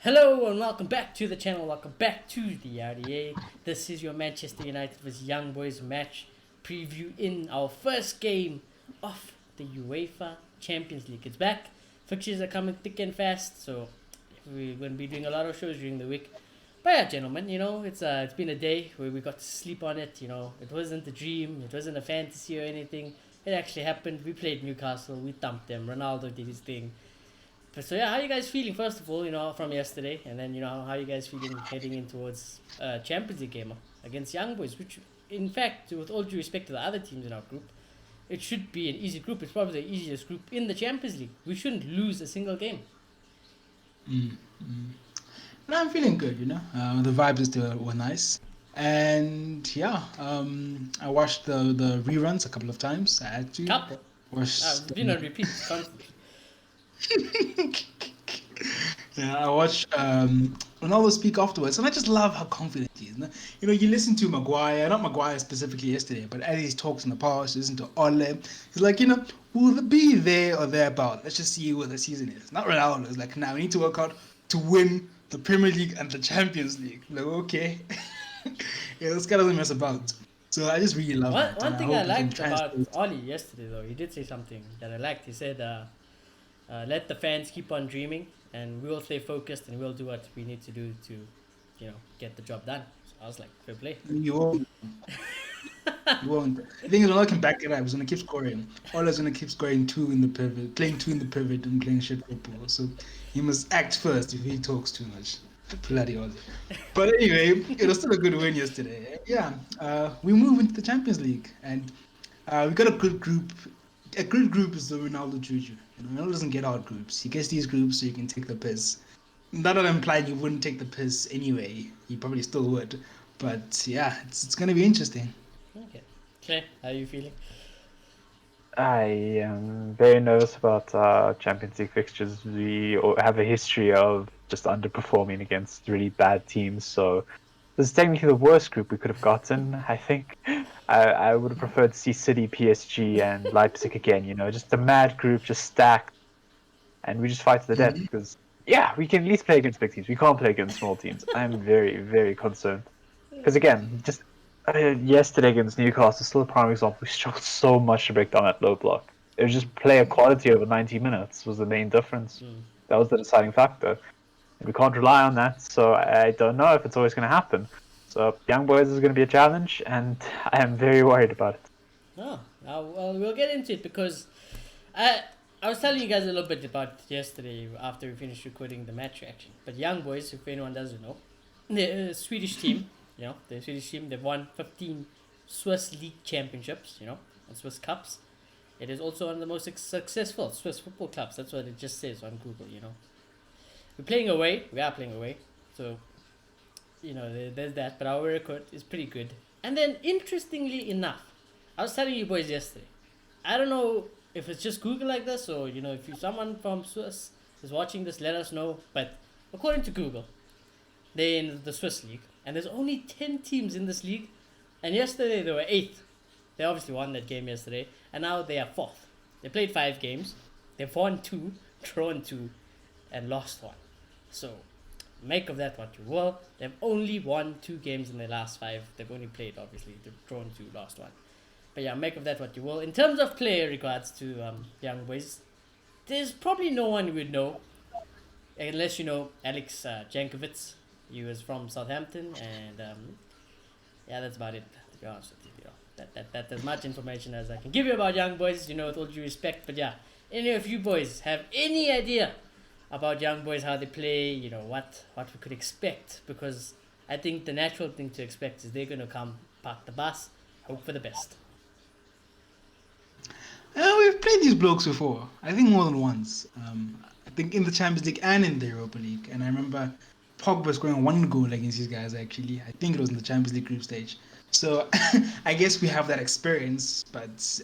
Hello and welcome back to the channel. Welcome back to the RDA. This is your Manchester United vs Young Boys match preview in our first game of the UEFA Champions League. It's back. Fixtures are coming thick and fast, so we're going to be doing a lot of shows during the week. But yeah, gentlemen, it's been a day where we got to sleep on it. It wasn't a dream, it wasn't a fantasy or anything. It actually happened. We played Newcastle, we thumped them. Ronaldo did his thing. So yeah, how are you guys feeling first of all? From yesterday, and then how are you guys feeling heading in towards Champions League game against Young Boys? Which, in fact, with all due respect to the other teams in our group, it should be an easy group. It's probably the easiest group in the Champions League. We shouldn't lose a single game. No, I'm feeling good, The vibes still were nice. And yeah, I watched the reruns a couple of times. I had to. Couple. Watched, Repeat constantly. yeah, I watched Ronaldo speak afterwards, and I just love how confident he is. You listen to Maguire, not Maguire specifically yesterday, but as he talks in the past, listen to Ole. He's like, we'll be there or thereabout. Let's just see what the season is. Not Ronaldo. It's like, now we need to work out to win the Premier League and the Champions League. Like, okay. Yeah, this guy doesn't mess about. So I just really love that. One thing I liked about Oli yesterday, though, he did say something that I liked. He said, let the fans keep on dreaming, and we'll stay focused, and we'll do what we need to do to, get the job done. So I was like, fair play. You won't. You won't. The thing is, Ronaldo can back it up. He's going to keep scoring. Ola's going to keep scoring two in the pivot, playing two in the pivot and playing shit football. So he must act first if he talks too much. Bloody Ola. But anyway, it was still a good win yesterday. Yeah, we move into the Champions League, and we got a good group. A good group is the Ronaldo Juju. Ronaldo doesn't get out groups. He gets these groups so you can take the piss. Not that implying you wouldn't take the piss anyway. You probably still would. But yeah, it's going to be interesting. Okay. Clay, how are you feeling? I am very nervous about Champions League fixtures. We have a history of just underperforming against really bad teams, so this is technically the worst group we could have gotten. I think I would have preferred to see City, PSG, and Leipzig again. Just a mad group, just stacked, and we just fight to the death. Because we can at least play against big teams. We can't play against small teams. I'm very, very concerned. Because again, just yesterday against Newcastle, still a prime example. We struggled so much to break down that low block. It was just player quality over 90 minutes was the main difference. That was the deciding factor. We can't rely on that, so I don't know if it's always going to happen. So Young Boys is going to be a challenge, and I am very worried about it. Oh, well, we'll get into it because I was telling you guys a little bit about yesterday after we finished recording the match reaction. But Young Boys, if anyone doesn't know, they're a Swedish team. They're a Swedish team. They've won 15 Swiss League championships, and Swiss Cups. It is also one of the most successful Swiss football clubs. That's what it just says on Google, We're playing away. We are playing away. So, there's that. But our record is pretty good. And then, interestingly enough, I was telling you boys yesterday, I don't know if it's just Google like this or, if someone from Swiss is watching this, let us know. But according to Google, they're in the Swiss League. And there's only 10 teams in this league. And yesterday they were 8th. They obviously won that game yesterday. And now they are 4th. They played 5 games. They've won 2, drawn 2, and lost 1. So, make of that what you will. They've only won 2 games in their last 5. They've only played, obviously. They've drawn 2, lost 1. But yeah, make of that what you will. In terms of player regards to Young Boys, there's probably no one you would know. Unless you know Alex Jankovic. He was from Southampton, and that's about it, to be honest with you. That's as much information as I can give you about Young Boys, with all due respect. But yeah, any of you boys have any idea about Young Boys, how they play, what we could expect? Because I think the natural thing to expect is they're going to come, park the bus, hope for the best. We've played these blokes before. I think more than once. I think in the Champions League and in the Europa League. And I remember Pogba scoring 1 goal against these guys, actually. I think it was in the Champions League group stage. So I guess we have that experience. But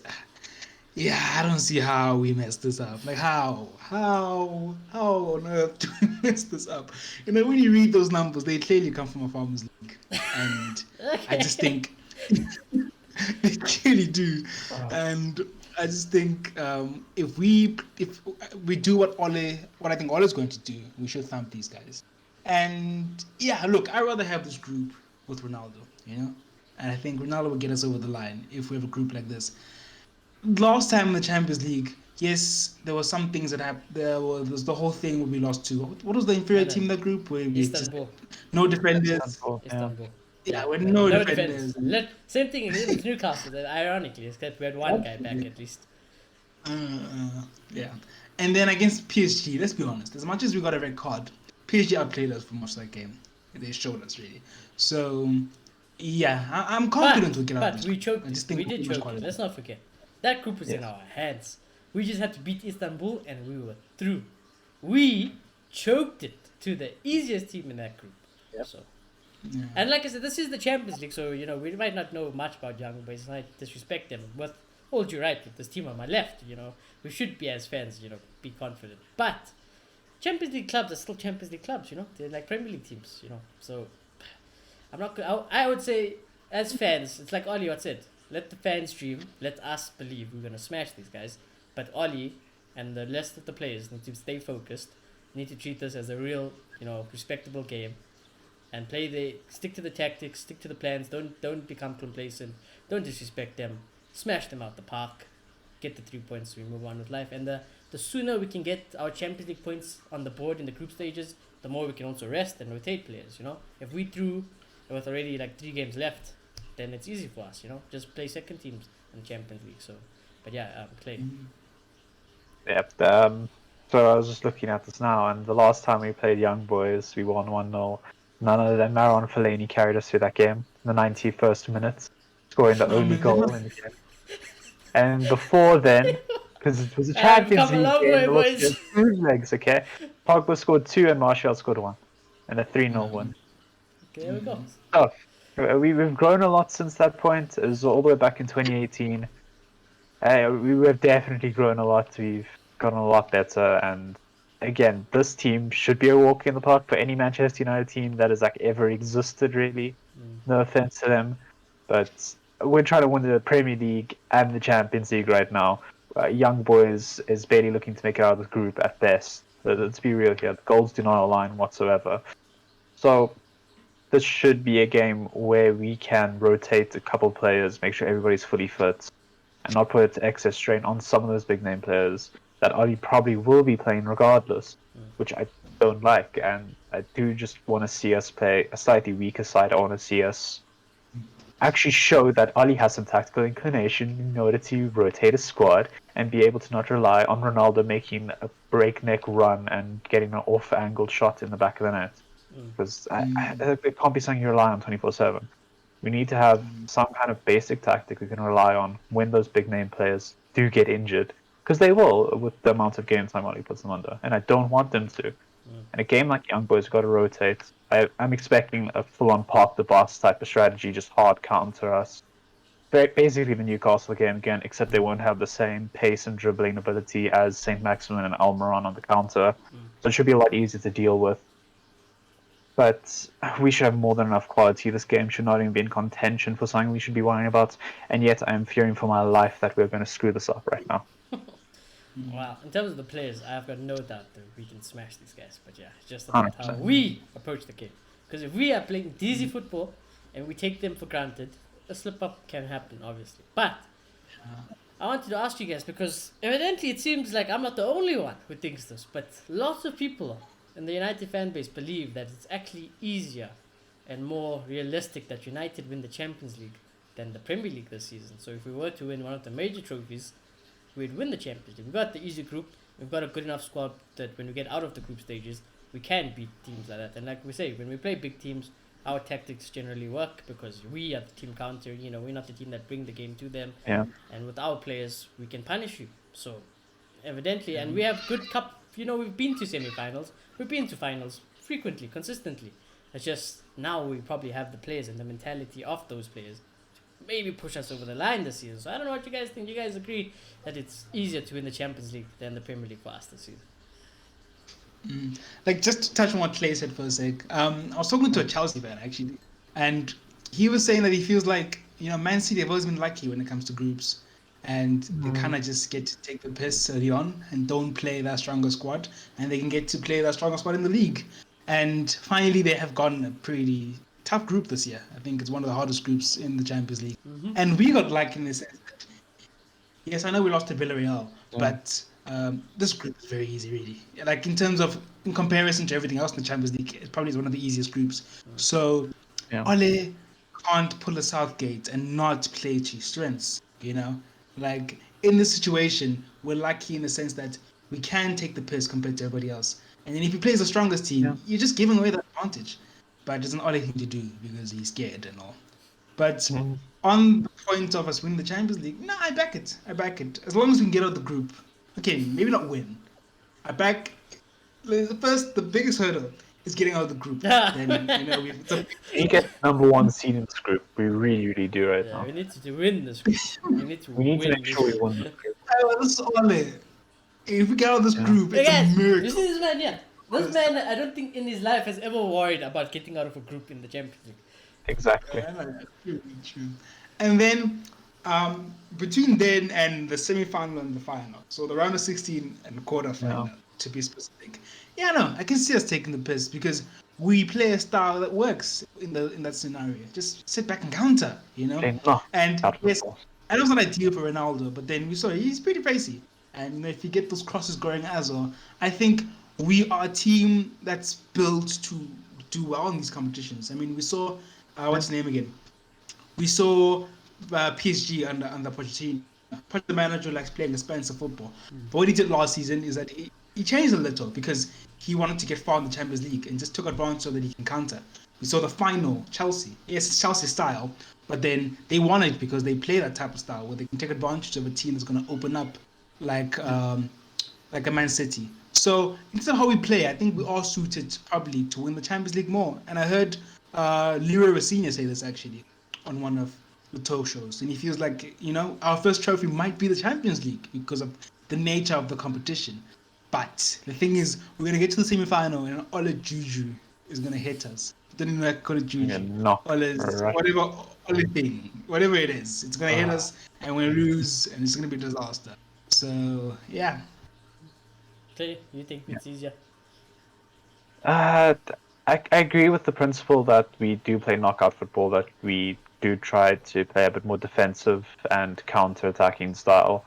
yeah, I don't see how we messed this up. Like, how on earth do we mess this up? When you read those numbers, they clearly come from a Farmers League. And I just think they clearly do. And I just think if we do what I think Ole's going to do, we should thump these guys. And yeah, look, I'd rather have this group with Ronaldo, you know? And I think Ronaldo will get us over the line if we have a group like this. Last time in the Champions League, yes, there were some things that happened. There was the whole thing where we lost to. What was the inferior And team in then that group where we just Istanbul. no defenders? Istanbul, yeah. Istanbul. Yeah, Yeah, with no, no no defenders. defense. Same thing with Newcastle. Ironically, except we had one guy back Absolutely. at least. Yeah. And then against PSG, let's be honest, as much as we got a red card, PSG outplayed us for most of that game. They showed us, really. So, yeah, I'm confident we'll get out of But this. we I choked it. just think We we're did too much choke it. quality. Let's not forget. That group was in Yes. our hands. We just had to beat Istanbul and we were through. We choked it to the easiest team in that group. Yep. So, Yeah. and like I said, this is the Champions League, so we might not know much about young boys. I disrespect them. With all due right, with this team on my left, we should be as fans, be confident. But Champions League clubs are still Champions League clubs. They're like Premier League teams. So I'm not. I would say as fans, it's like Ollie what said. Let the fans dream. Let us believe we're gonna smash these guys. But Ollie and the rest of the players need to stay focused. Need to treat this as a real, respectable game, and stick to the tactics, stick to the plans. Don't become complacent. Don't disrespect them. Smash them out the park. Get the 3 points. We move on with life. And the sooner we can get our Champions League points on the board in the group stages, the more we can also rest and rotate players. If we threw with already like 3 games left, then it's easy for us. Just play second teams in the Champions League. So, but yeah, Clay. Yep. So I was just looking at this now, and the last time we played Young Boys, we won 1-0. None other than Marouane Fellaini carried us through that game in the 91st minute, scoring the only goal in the game. And before then, because it was a I've Champions come a League long game, way, there was boys. 2 legs, okay? Pogba scored 2 and Martial scored 1. And a 3-0 win. Okay, there we go. Oh, we've grown a lot since that point. It was all the way back in 2018. We have definitely grown a lot. We've gotten a lot better. And again, this team should be a walk in the park for any Manchester United team that has ever existed, really. No offense to them. But we're trying to win the Premier League and the Champions League right now. Young Boys is barely looking to make it out of the group at best. Let's be real here. The goals do not align whatsoever. So this should be a game where we can rotate a couple players, make sure everybody's fully fit, and not put excess strain on some of those big name players that Ollie probably will be playing regardless, which I don't like. And I do just want to see us play a slightly weaker side. I want to see us actually show that Ollie has some tactical inclination in order to rotate a squad and be able to not rely on Ronaldo making a breakneck run and getting an off-angled shot in the back of the net. Because it can't be something you rely on 24/7. We need to have some kind of basic tactic we can rely on when those big name players do get injured, because they will with the amount of game time Ollie puts them under, and I don't want them to. And a game like Young Boys, got to rotate. I'm expecting a full-on park the bus type of strategy, just hard counter us. Basically the Newcastle game again, except they won't have the same pace and dribbling ability as St. Maximin and Almiron on the counter. So it should be a lot easier to deal with. But we should have more than enough quality. This game should not even be in contention for something we should be worrying about. And yet I am fearing for my life that we're going to screw this up right now. Wow, in terms of the players, I've got no doubt that we can smash these guys. But yeah, it's just about how 100%. we approach the game. Because if we are playing dizzy football and we take them for granted, a slip up can happen, obviously. But I wanted to ask you guys because evidently it seems like I'm not the only one who thinks this, but lots of people in the United fan base believe that it's actually easier and more realistic that United win the Champions League than the Premier League this season. So if we were to win one of the major trophies, we'd win the Champions League. We've got the easy group. We've got a good enough squad that when we get out of the group stages, we can beat teams like that. And like we say, when we play big teams, our tactics generally work because we are the team counter. We're not the team that bring the game to them. Yeah. And with our players, we can punish you. So evidently, and we have good cup. We've been to semi-finals. We've been to finals frequently, consistently. It's just now we probably have the players and the mentality of those players maybe push us over the line this season. So I don't know what you guys think. You guys agree that it's easier to win the Champions League than the Premier League for us this season? Just to touch on what Clay said for a sec, I was talking to a Chelsea fan actually, and he was saying that he feels like Man City have always been lucky when it comes to groups, and they kind of just get to take the piss early on and don't play their stronger squad, and they can get to play their stronger squad in the league. And finally, they have gotten a pretty tough group this year. I think it's one of the hardest groups in the Champions League. And we got lucky in this sense. Yes, I know we lost to Villarreal, but this group is very easy, really. Like in terms of, in comparison to everything else in the Champions League, it probably is one of the easiest groups. So Ole can't pull a Southgate and not play to his strengths, you know? Like, in this situation, we're lucky in the sense that we can take the piss compared to everybody else. And then if he plays the strongest team, you're just giving away the advantage. But it's an Ole thing to do because he's scared and all. But on the point of us winning the Champions League, no, I back it. I back it. As long as we can get out the group. Okay, maybe not win. I back the biggest hurdle is getting out of the group. Then we get number 1 seed in this group. We really do right now. We need to win this group. We need to make sure we win this group. That's all it. If we get out of this group, it's a miracle. You see this man, This man, I don't think in his life has ever worried about getting out of a group in the Champions League. Exactly. True. And then between then and the semi-final and the final, so the round of 16 and the quarter-final, to be specific. Yeah, no, I can see us taking the piss because we play a style that works in that scenario. Just sit back and counter, you know? And yes, I know it's not ideal for Ronaldo, but then we saw he's pretty pacey. And you know, if you get those crosses going as well, I think we are a team that's built to do well in these competitions. I mean, we saw, what's his name again? We saw PSG under Pochettino. The manager likes playing expensive football. But what he did last season is that he changed a little because he wanted to get far in the Champions League and just took advantage so that he can counter. We saw the final, Chelsea. Yes, it's Chelsea style, but then they won it because they play that type of style where they can take advantage of a team that's going to open up like a Man City. So instead of how we play, I think we are suited probably to win the Champions League more. And I heard Leroy Rossini say this actually on one of the talk shows, and he feels like, you know, our first trophy might be the Champions League because of the nature of the competition. But the thing is, we're going to get to the semi-final and Ole Juju is going to hit us. Don't even like call it Juju. Whatever it is, it's going to hit us and we're going to lose and it's going to be a disaster. So, yeah. Clay, you think it's easier? I agree with the principle that we do play knockout football, that we do try to play a bit more defensive and counter-attacking style.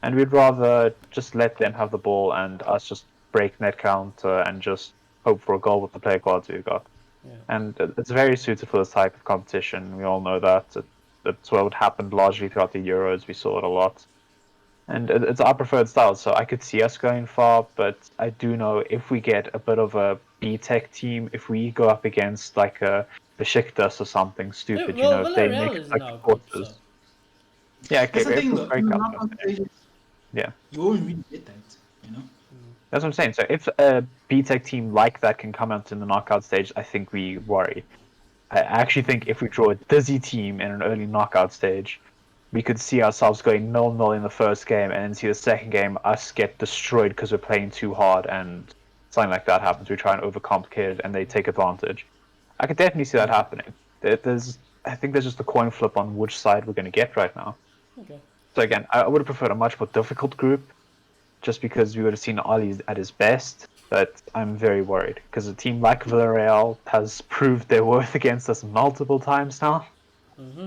And we'd rather just let them have the ball and us just break net counter and just hope for a goal with the player quality we've got. Yeah. And it's very suited for this type of competition. We all know that. That's what happened largely throughout the Euros. We saw it a lot. And it's our preferred style, so I could see us going far, but I do know if we get a bit of a B-Tech team, if we go up against like a Besiktas or something stupid, if they make it like quarters. Yeah, okay. That's the thing, though. Yeah. You won't really get that, you know? That's what I'm saying. So if a B-Tech team like that can come out in the knockout stage, I think we worry. I actually think if we draw a dizzy team in an early knockout stage, we could see ourselves going 0-0 in the first game and then see the second game us get destroyed because we're playing too hard and something like that happens. We try and overcomplicate it and they take advantage. I could definitely see that happening. I think there's just a coin flip on which side we're going to get right now. Okay. So again, I would have preferred a much more difficult group just because we would have seen Ali at his best, but I'm very worried because a team like Villarreal has proved their worth against us multiple times now.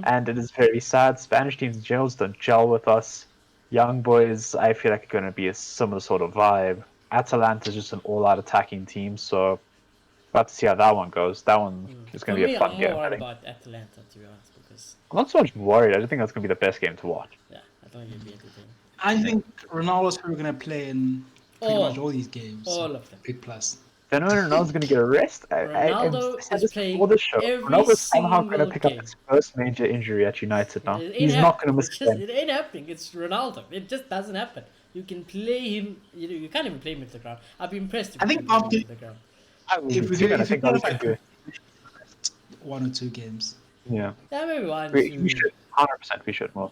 And it is very sad. Spanish teams in general don't gel with us. Young boys, I feel like are going to be a similar sort of vibe. Atalanta is just an all-out attacking team, so about to see how that one goes. That one is going to be a fun game. I'm more about Atalanta, to be honest, because I'm not so much worried. I don't think that's going to be the best game to watch. Yeah, I don't think it'll be entertaining. I think Ronaldo's probably going to play in pretty much all these games. All of them. Big plus. I know Ronaldo's going to get a rest. Ronaldo is playing every Ronaldo's somehow going to pick game. up his first major injury at United now. He's not going to miss it. It ain't happening. It's Ronaldo. It just doesn't happen. You can play him. You can't even play him into the ground. I'd be impressed if I think after the ground. If we do 1 or 2 games. Yeah. Yeah, maybe 1. We should 100%. We should more.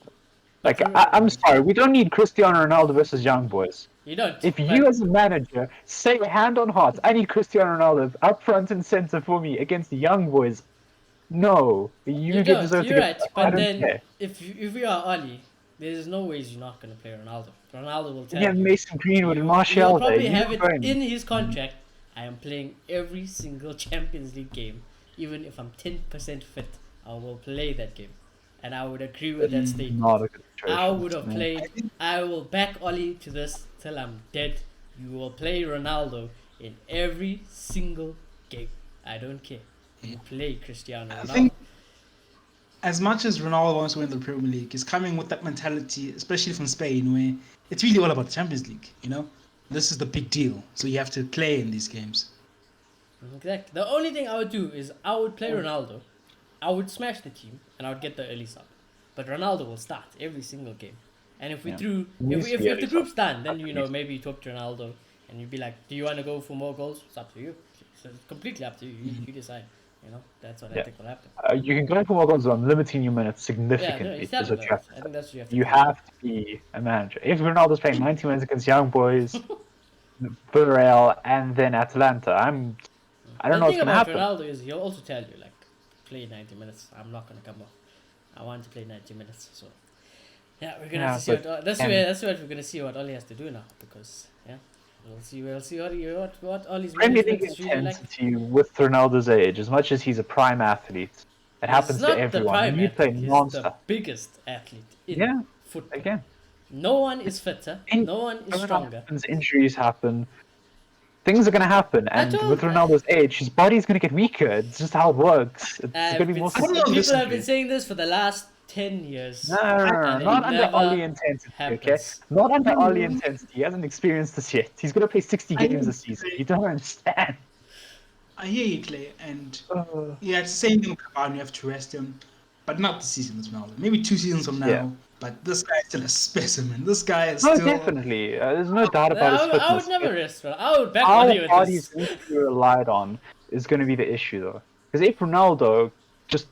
Like I'm sorry, we don't need Cristiano Ronaldo versus young boys. You don't. If you as a manager say hand on heart, I need Cristiano Ronaldo up front and center for me against the young boys. No, you deserve to get. Right, but then if we are Ali, there's no ways you're not going to play Ronaldo. Ronaldo will tell you. Yeah, Mason Greenwood and Martial. He'll probably have it in his contract I am playing every single Champions League game, even if I'm 10% fit. I will play that game, and I would agree with that statement. Not a good I situation. would have Yeah. played. I will back Oli to this till I'm dead. You will play Ronaldo in every single game. I don't care. You play Cristiano I Ronaldo. think as much as Ronaldo wants to win the Premier League, he's coming with that mentality, especially from Spain, where it's really all about the Champions League. This is the big deal, so you have to play in these games. Exactly. The only thing I would do is I would play Ronaldo. I would smash the team and I would get the early sub. But Ronaldo will start every single game. And if we Yeah. threw, Needs to if be the early group's sub. done, then Needs- maybe you talk to Ronaldo and you'd be like, do you want to go for more goals? It's up to you. It's completely up to you. You decide. That's what I Yeah. think will happen. You can go for more goals, but I'm limiting your minutes Yeah, significantly. no, Is exactly. what you have to I think that's what you have to You do. have to be a manager. If Ronaldo's playing 90 minutes against Young Boys, Villarreal, and then Atalanta, I don't The know what's thing gonna about happen. Ronaldo is he'll also tell you, like, play 90 minutes. I'm not going to come off. I want to play 90 minutes. So, yeah, we're going to have to see that's what we're going to see what Oli has to do now. Because, yeah, we'll see what Oli's Premier management League is really like. intensity with Ronaldo's age, as much as he's a prime athlete, it happens He's not to everyone. the prime You play athlete. He's the non-stop. biggest athlete in Yeah, football. again. No one is fitter. In- No one is Corona stronger. happens, injuries happen. Things are going to happen, and told- with Ronaldo's age, his body's going to get weaker. It's just how it works. It's going to be more I don't know, People listen have to been me. saying this for the last 10 years. No, And it not under never Oli intensity, okay? happens. Not under Oli intensity. He hasn't experienced this yet. He's going to play 60 games this season. You don't understand. I hear you, Clay, and Uh, yeah, it's the same thing with Cavani. You have to rest him, but not the season as Ronaldo. Maybe 2 seasons from now. Yeah. But this guy is still a specimen. This guy is No, still. Definitely. There's no doubt about his fitness. I would never rest, bro. I would back How Oli with body's this. going to be relied on is going to be the issue, though. Because if Ronaldo just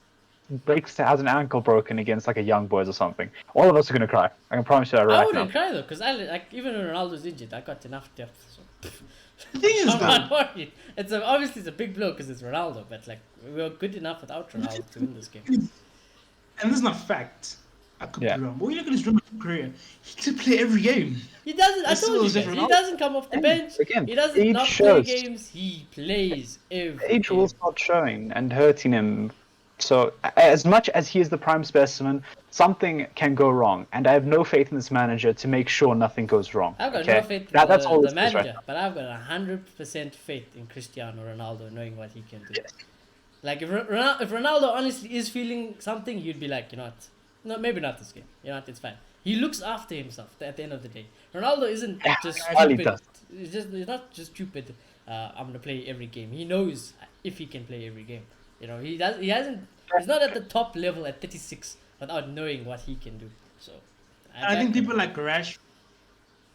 has an ankle broken against like a Young Boys or something, all of us are going to cry. I can promise you that I right wouldn't now. cry though, because even when Ronaldo's injured, I got enough depth. So. The thing is, I'm though, not worried. Obviously it's a big blow because it's Ronaldo, but like we were good enough without Ronaldo to win this game. and this is not fact. I could Yeah. be wrong. But when you look at his dramatic career, he could play every game. He doesn't. I That's told you still guys. He Ronaldo. doesn't come off the bench. Again, He doesn't age not shows. play games. He plays every Age game. will start showing and hurting him. So, as much as he is the prime specimen, something can go wrong, and I have no faith in this manager to make sure nothing goes wrong. I've got okay? no faith in That's all the it is right manager, now. but I've got 100% faith in Cristiano Ronaldo, knowing what he can do. Yes. Like if Ronaldo honestly is feeling something, you'd be like, no, maybe not this game. It's fine. He looks after himself at the end of the day. Ronaldo isn't just Well, he stupid. does. He's not just stupid. I'm gonna play every game. He knows if he can play every game. He hasn't. He's not at the top level at 36 without knowing what he can do. So, I think people like Rash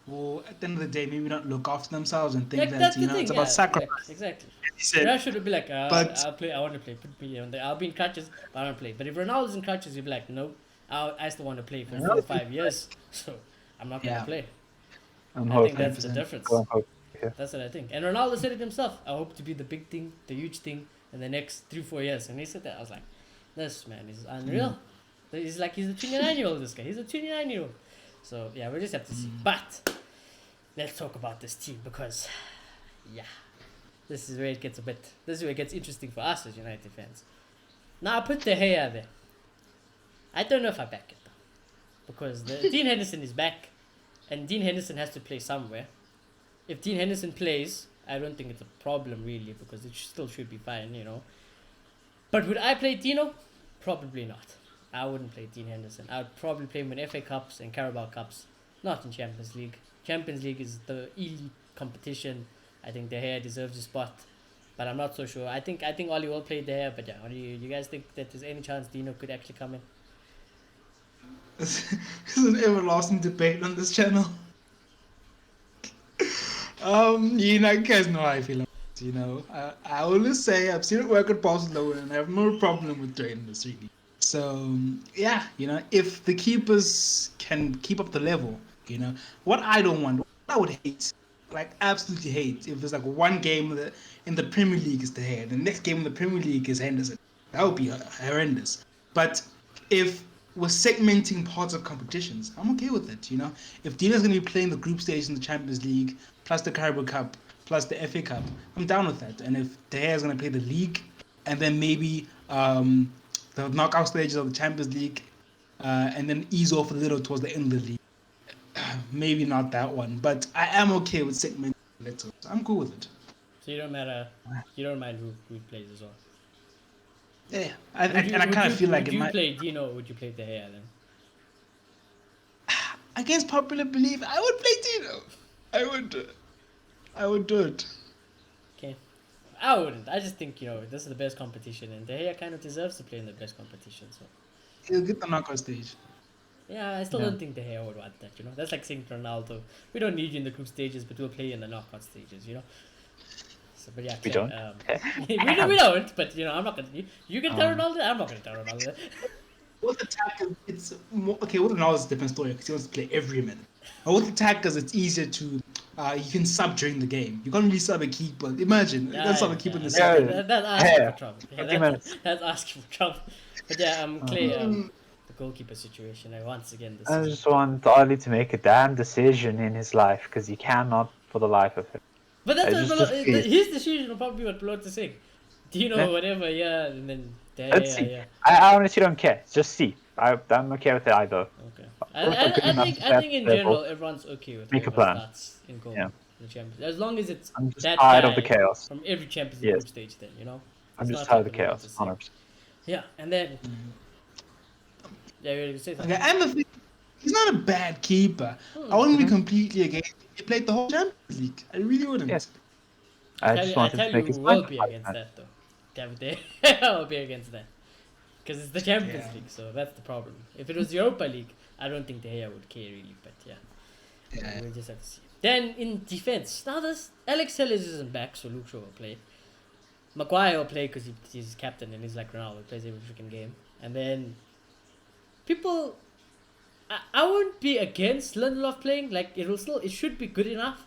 will, at the end of the day, maybe not look after themselves and think that's that the thing. it's about sacrifice. Exactly. He said, Rashford would be like, but- I'll play. I want to play. Put me on there. I'll be in crutches, but I want to play. But if Ronaldo's in crutches, you'd be like, no, I still want to play for 4 or 5 years. So I'm not gonna Yeah. play. I'm I think hoping. that's the 100%. difference. Go on, hope. Yeah. That's what I think. And Ronaldo said it himself. I hope to be the big thing, the huge thing in the next 3-4 years. And he said that. I was like, this man is unreal. He's a 29-year-old, this guy. He's a 29-year-old. So, yeah, we'll just have to see. But let's talk about this team because, yeah, this is where it gets interesting for us as United fans. Now, I put De Gea there. I don't know if I back it, though. Because Dean Henderson is back. And Dean Henderson has to play somewhere. If Dean Henderson plays, I don't think it's a problem really because it still should be fine, But would I play Dino? Probably not. I wouldn't play Dean Henderson. I would probably play him in FA Cups and Carabao Cups, not in Champions League. Champions League is the elite competition. I think De Gea deserves a spot, but I'm not so sure. I think Oli will play De Gea, but yeah, you guys think that there's any chance Dino could actually come in? This is an everlasting debate on this channel. You guys know how I feel. I always say I've seen it work at Barcelona, and I have no problem with doing this really. So yeah, if the keepers can keep up the level, what I don't want, what I would hate, like absolutely hate, if there's like one game in the Premier League is De Gea, the next game in the Premier League is Henderson. That would be horrendous. But if we're segmenting parts of competitions, I'm okay with it. If Dina's going to be playing the group stage in the Champions League plus the Carabao Cup, plus the FA Cup, I'm down with that. And if De Gea is going to play the league, and then maybe the knockout stages of the Champions League, and then ease off a little towards the end of the league, maybe not that one. But I am okay with segment little. So I'm cool with it. So you don't mind who plays as well. Yeah, I kind of feel like it Would you might. play Dino or would you play De Gea then? Against popular belief, I would play Tino. I would do it. Okay. I wouldn't. I just think, this is the best competition and De Gea kind of deserves to play in the best competition. So He'll get the knockout stage. yeah, I still don't think De Gea would want that, That's like saying to Ronaldo, we don't need you in the group stages, but we'll play you in the knockout stages, So, but yeah, We Claire, don't? we don't, but I'm not gonna. You can tell Ronaldo. I'm not gonna tell Ronaldo that. With attackers, it's more, okay. With Ronaldo, it's a different story because he wants to play every minute. But with attackers, it's easier to you can sub during the game. You can't really sub a keeper. Imagine you can sub a keeper in the second. That's asking for trouble. Yeah, 20 minutes. that's asking for trouble. But yeah, Clay, the goalkeeper situation. Once again, this I season. just want Ali to make a damn decision in his life because he cannot for the life of him. But that's I what just- his decision will probably be what Pelot to say. Do you know Yeah. whatever? Yeah, and then Let's see. yeah. I honestly don't care. Just see. I'm okay with it either. Okay. Both are good enough to I think in level. general everyone's okay with Make a whoever plan. starts in goal. Yeah. In the Champions, as long as it's I'm just that tired guy of the chaos. from every Champions League Yes. group stage. Then I'm It's just not tired of the like everyone's chaos. the same. 100%. Yeah, and then yeah, you say something. Okay, and the thing, he's not a bad keeper. I wouldn't be completely against him. He played the whole Champions League. I really wouldn't. Yes. I just I wanted tell to you make his who will point. be against that though. David will be against that. Because it's the Champions Yeah. League, so that's the problem. If it was Europa League, I don't think De Gea would care really, but yeah. Yeah. We'll just have to see. Then in defense, now this Alex Telles isn't back, so Luke Shaw will play. Maguire will play because he's captain and he's like Ronaldo, he plays every freaking game. And then people, I wouldn't be against Lindelof playing. Like it should be good enough.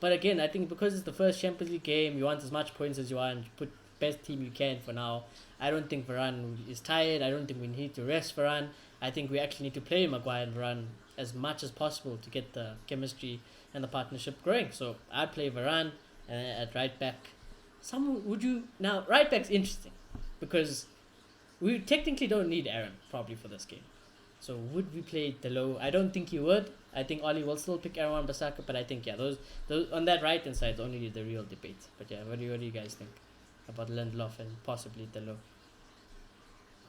But again, I think because it's the first Champions League game, you want as much points as you want. You put best team you can for now. I don't think Varane is tired. I don't think we need to rest Varane. I think we actually need to play Maguire and Varane as much as possible to get the chemistry and the partnership growing. So I'd play Varane at right back. Right back's interesting because we technically don't need Aaron probably for this game. So would we play Delo? I don't think he would. I think Oli will still pick Aaron Wan-Bissaka, but I think those on that right hand side is only the real debate. But yeah, what do you guys think about Lindelof and possibly Delo?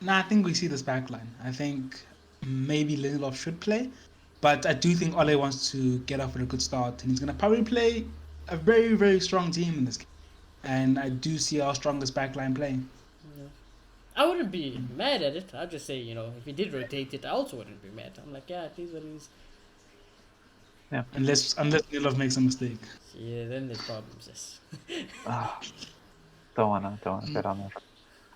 Nah, I think we see this back line. I think maybe Lindelof should play, but I do think Ole wants to get off with a good start, and he's going to probably play a very, very strong team in this game. And I do see our strongest back line playing. I wouldn't be mad at it. I'd just say, if he did rotate it, I also wouldn't be mad. I'm like, yeah, it is what it is. Unless Lindelof makes a mistake. Yeah, then there's problems, yes. Don't wanna bet on that.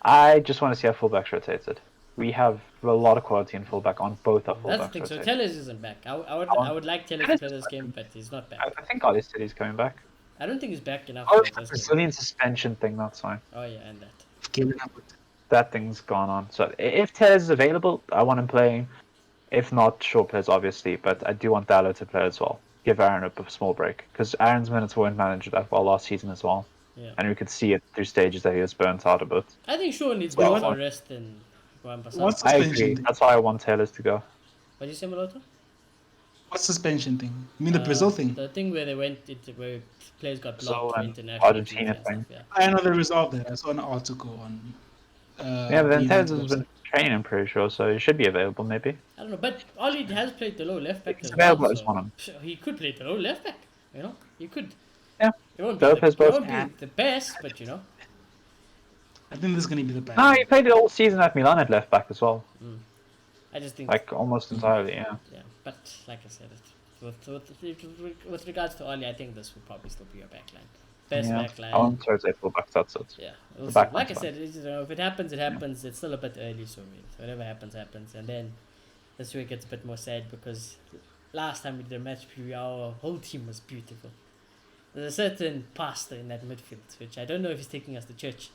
I just want to see our fullbacks rotated. We have a lot of quality in fullback on both our That's the fullbacks thing. So rotated. Tellez isn't back. I would like Tellez to play this game, but he's not back. I think Ali said he's coming back. I don't think he's back enough Oh, for it's the this game. Brazilian suspension thing, that's fine. Oh yeah, and that. Giving up with That thing's gone on. So if Tellez is available, I want him playing. If not, Shaw plays obviously, but I do want Dallo to play as well. Give Aaron a small break because Aaron's minutes weren't managed that well last season as well, Yeah. and we could see it through stages that he was burnt out a bit. I think Shaw needs Well, more what- rest than Wan-Bissaka. What's I suspension agree. thing? That's why I want Tellez to go. What did you say, Maloto? What suspension thing? You mean the Brazil thing? The thing where where players got Brazil blocked for and international Argentina duty and thing. stuff, I know they resolved that. I saw an article on. Yeah, but then the Tellez United has been website. training, I'm pretty sure, so he should be available maybe. I don't know, but Oli has played the low left back He's as well. available as So one. he could play the low left back. He could. Yeah. It won't be, Both has both. the best, but I think this is gonna be the bad. No, he played it all season at Milan at left back as well, I just think like almost entirely. Yeah. yeah. But like I said, with regards to Oli, I think this will probably still be your back line. Best Yeah. back line. I want to say fullback. That's it. Yeah, The we'll see. back Like I line's said, if it happens, it happens. It's still a bit early, so whatever happens, happens. And then this week it's a bit more sad because last time we did a match preview, our whole team was beautiful. There's a certain pastor in that midfield, which I don't know if he's taking us to church.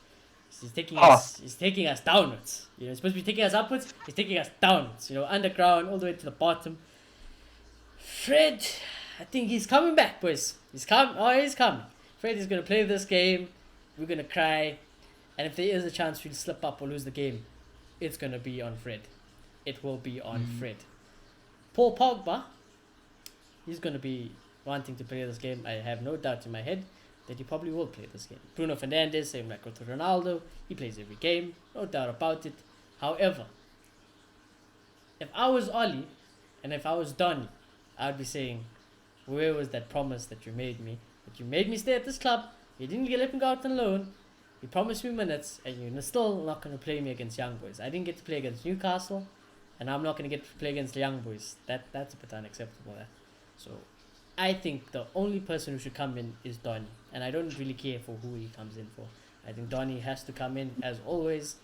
He's taking us downwards. He's supposed to be taking us upwards. He's taking us downwards. Underground all the way to the bottom. Fred, I think he's coming back, boys. He's coming. Oh, he's coming. Fred is gonna play this game. We're gonna cry, and if there is a chance we'll slip up or lose the game, it's gonna be on Fred. It will be on Fred. Paul Pogba, he's gonna be wanting to play this game. I have no doubt in my head that he probably will play this game. Bruno Fernandes, same like with Ronaldo, he plays every game, no doubt about it. However, if I was Ollie and if I was Donny, I'd be saying, where was that promise that you made me? That you made me stay at this club, you didn't let me go out on loan, you promised me minutes, and you're still not going to play me against young boys. I didn't get to play against Newcastle, and I'm not going to get to play against the young boys. That's a bit unacceptable. So I think the only person who should come in is Donny, and I don't really care for who he comes in for. I think Donny has to come in as always,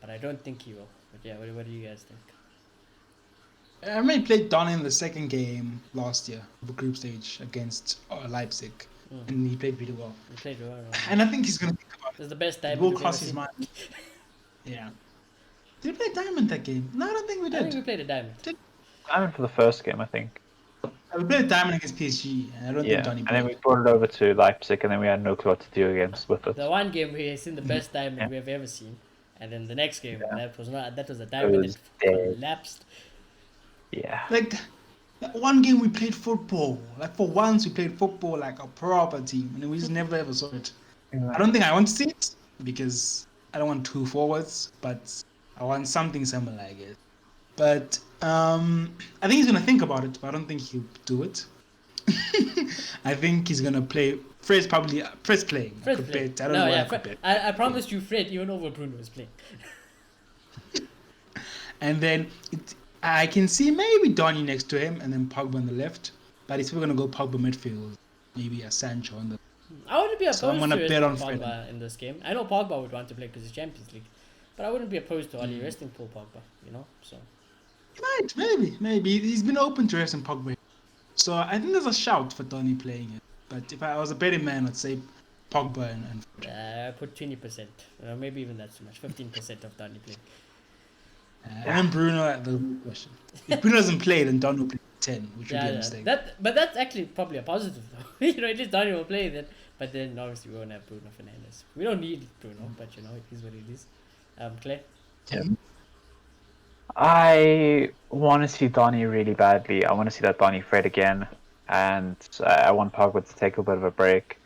but I don't think he will. But yeah, what do you guys think? I remember he played Donny in the second game last year, the group stage against Leipzig, and he played really well. He played well. And I think he's going to think about it. It's the best diamond It will we've cross ever his seen. mind. Yeah. Did we play Diamond that game? No, I don't think we I think did. we played a diamond. Diamond for the first game, I think. We played Diamond against PSG, and I don't think Donny and played. then we brought it over to Leipzig, and then we had no clue what to do against with it. The one game we seen the best diamond Yeah. we've ever seen, and then the next game that was a It diamond was that dead. collapsed. Yeah. Like, that one game we played football. Like, for once we played football like a proper team, and we just never ever saw it. I don't think I want to see it, because I don't want two forwards, but I want something similar, I guess. But I think he's going to think about it, but I don't think he'll do it. I think he's going to play. Fred's playing. Fred's I playing. don't know why I promised you Fred even over Bruno is playing. And then I can see maybe Donny next to him, and then Pogba on the left. But he's still going to go Pogba midfield. Maybe a Sancho on the. I wouldn't be opposed So I'm gonna to bet on resting Fred. Pogba in this game. I know Pogba would want to play because it's Champions League, but I wouldn't be opposed to Oli resting Paul Pogba. You know, so. Maybe he's been open to resting Pogba. So I think there's a shout for Donny playing it. But if I was a betting man, I'd say Pogba and Fred. I put 20%, maybe even that's too much. 15% of Donny playing. And Bruno, the question. If Bruno doesn't play, then Don will play 10, which would be a mistake. But that's actually probably a positive though. You know, at least Donny will play then. But then obviously we won't have Bruno Fernandes. We don't need Bruno, but you know, it is what it is. Claire? Yeah. I want to see Donny really badly. I want to see that Donny Fred again, and I want Pogba to take a bit of a break.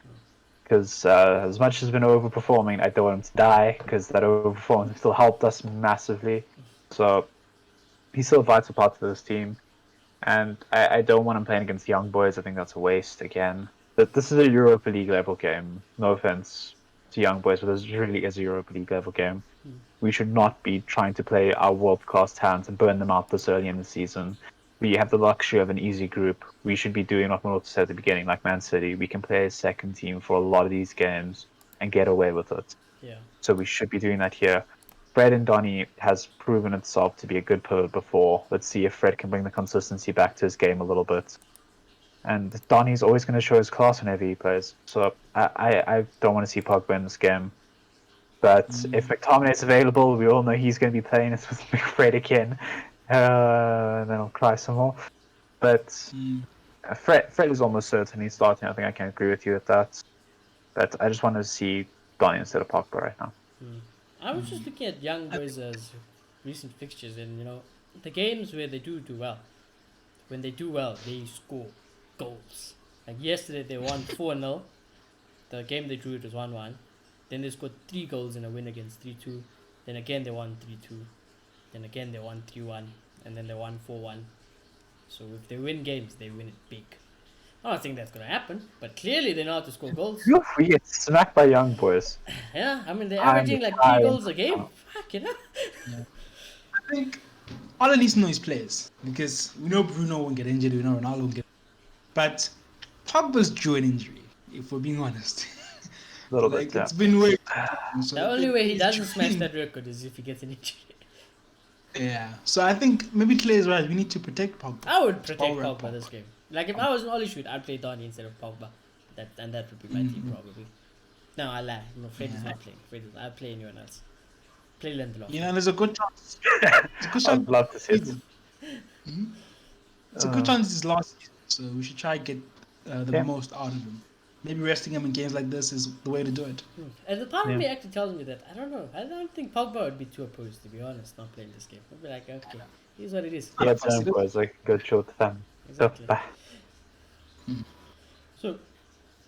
Because as much as he's been overperforming, I don't want him to die, because that overperformance still helped us massively. So he's still a vital part of this team, and I don't want him playing against young boys. I think that's a waste again. But this is a Europa League level game. No offense to young boys, but this really is a Europa League level game. We should not be trying to play our world-class talents and burn them out this early in the season. We have the luxury of an easy group. We should be doing what Manoto said at the beginning, like Man City. We can play as second team for a lot of these games and get away with it. Yeah. So we should be doing that here. Fred and Donny has proven itself to be a good pivot before. Let's see if Fred can bring the consistency back to his game a little bit. And Donny's always going to show his class whenever he plays. So I don't want to see Pogba in this game. But if McTominay's available, we all know he's going to be playing it with Fred again. And then I'll cry some more. But Fred is almost certainly starting. I think I can agree with you with that. But I just want to see Donny instead of Pogba right now. I was just looking at young boys' recent fixtures, and you know, the games where they do well, when they do well, they score goals. Like yesterday, they won 4-0. The game they drew, it was 1-1. Then they scored 3 goals in a win against 3-2. Then again they won 3-2. Then again they won 3-1. And then they won 4-1. So if they win games, they win it big. I don't think that's going to happen, but clearly they know how to score goals. We get smacked by young boys. Yeah, I mean, they're averaging like 3 goals a game. Fuck, you know? I think all I need to know is players, because we know Bruno won't get injured, we know Ronaldo won't get injured. But Pogba's due an injury, if we're being honest. A little bit, yeah. It's been way. The only way he doesn't smash that record is if he gets an injury. Yeah, so I think maybe Clay is right. We need to protect Pogba. I would protect Pogba this game. Like if I was an Ollie shoot, I'd play Donny instead of Pogba. That would be my team probably. No, I lie. No, Fred is not playing. I'll play anyone else. Play Lindelof. You know, there's a good chance. It's a good chance. I'd love to see it. It's a good chance this last season, so we should try and get the most out of him. maybe resting him in games like this is the way to do it. And the part of Yeah. me actually tells me that I don't know. I don't think Pogba would be too opposed, to be honest, not playing this game. I'd be like, okay, here's what it is. He had some boys like go chill with the family. So, Exactly. So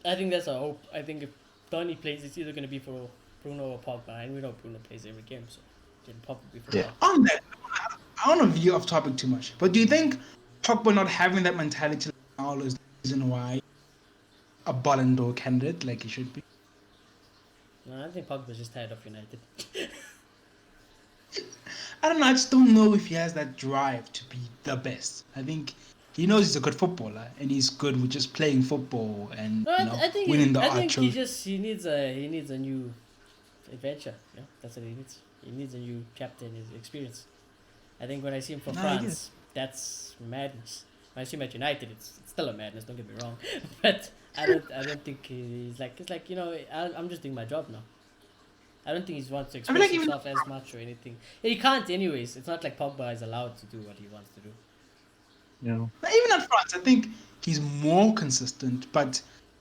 I think that's our hope. I think if Donny plays, it's either going to be for Bruno or Pogba, and we know Bruno plays every game, so it'll probably be for Yeah. Pogba. On that, I want to veer off topic too much, but do you think Pogba not having that mentality now is the reason why a Ballon d'Or candidate like he should be? No, I think Pogba's just tired of United. I don't know. I just don't know if he has that drive to be the best. I think he knows he's a good footballer and he's good with just playing football and No, I think winning the I art think he trophy. just he needs a new adventure. Yeah, that's what he needs. He needs a new chapter in his experience. I think when I see him for No, I France, that's madness. When I see him at United, it's still a madness. Don't get me wrong, but I don't think he's like it's like I'm just doing my job now. I don't think he wants to I express feel like even himself as much or anything. He can't anyways. It's not like Pogba is allowed to do what he wants to do. you even at France, I think he's more consistent. But